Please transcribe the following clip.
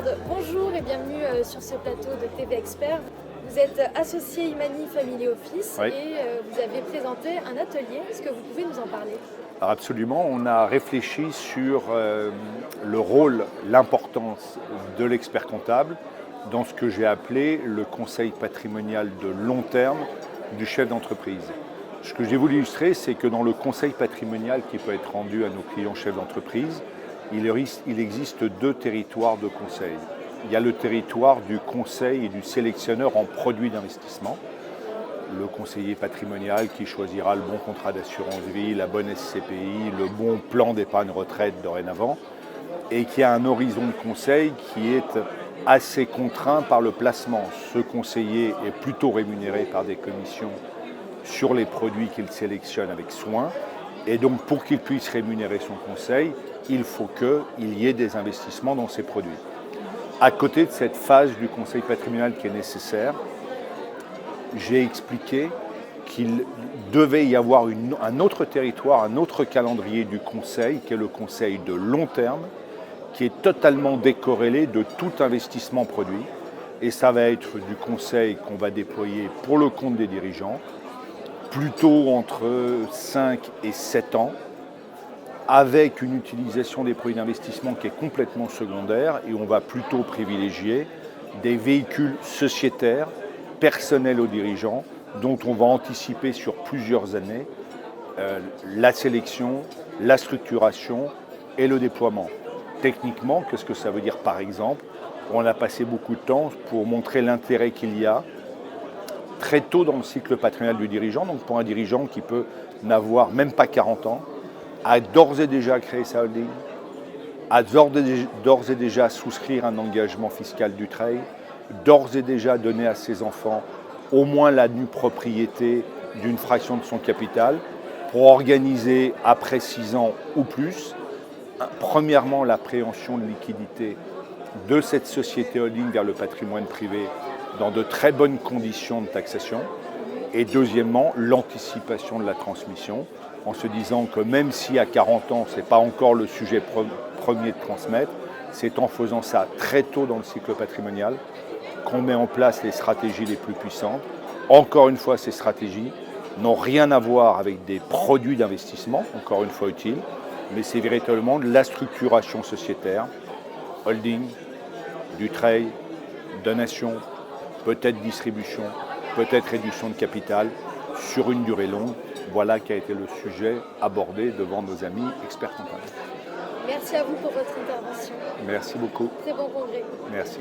Ward, bonjour et bienvenue sur ce plateau de TV Expert. Vous êtes associé Imani Family Office Oui. et vous avez présenté un atelier. Est-ce que vous pouvez nous en parler? Alors absolument, on a réfléchi sur le rôle, l'importance de l'expert comptable dans ce que j'ai appelé le conseil patrimonial de long terme du chef d'entreprise. Ce que j'ai voulu illustrer, c'est que dans le conseil patrimonial qui peut être rendu à nos clients chefs d'entreprise, il existe deux territoires de conseil. Il y a le territoire du conseil et du sélectionneur en produits d'investissement, le conseiller patrimonial qui choisira le bon contrat d'assurance vie, la bonne SCPI, le bon plan d'épargne retraite dorénavant, et qui a un horizon de conseil qui est assez contraint par le placement. Ce conseiller est plutôt rémunéré par des commissions sur les produits qu'il sélectionne avec soin, et donc pour qu'il puisse rémunérer son conseil, il faut qu'il y ait des investissements dans ces produits. À côté de cette phase du conseil patrimonial qui est nécessaire, j'ai expliqué qu'il devait y avoir un autre territoire, un autre calendrier du conseil, qui est le conseil de long terme, qui est totalement décorrélé de tout investissement produit. Et ça va être du conseil qu'on va déployer pour le compte des dirigeants, plutôt entre 5 et 7 ans, avec une utilisation des produits d'investissement qui est complètement secondaire, et on va plutôt privilégier des véhicules sociétaires, personnels aux dirigeants, dont on va anticiper sur plusieurs années la sélection, la structuration et le déploiement. Techniquement, qu'est-ce que ça veut dire par exemple? On a passé beaucoup de temps pour montrer l'intérêt qu'il y a très tôt dans le cycle patrimonial du dirigeant, donc pour un dirigeant qui peut n'avoir même pas 40 ans, a d'ores et déjà créé sa holding, a d'ores et déjà souscrire un engagement fiscal du trade, d'ores et déjà donner à ses enfants au moins la nue propriété d'une fraction de son capital pour organiser après 6 ans ou plus, premièrement la préhension de liquidité de cette société holding vers le patrimoine privé dans de très bonnes conditions de taxation, et deuxièmement l'anticipation de la transmission en se disant que même si à 40 ans ce n'est pas encore le sujet premier de transmettre, c'est en faisant ça très tôt dans le cycle patrimonial qu'on met en place les stratégies les plus puissantes. Encore une fois, ces stratégies n'ont rien à voir avec des produits d'investissement, encore une fois utiles, mais c'est véritablement de la structuration sociétaire, holding, du trade, donation, peut-être distribution, peut-être réduction de capital sur une durée longue. Voilà qui a été le sujet abordé devant nos amis experts comptables. Merci à vous pour votre intervention. Merci beaucoup. Très bon congrès. Merci.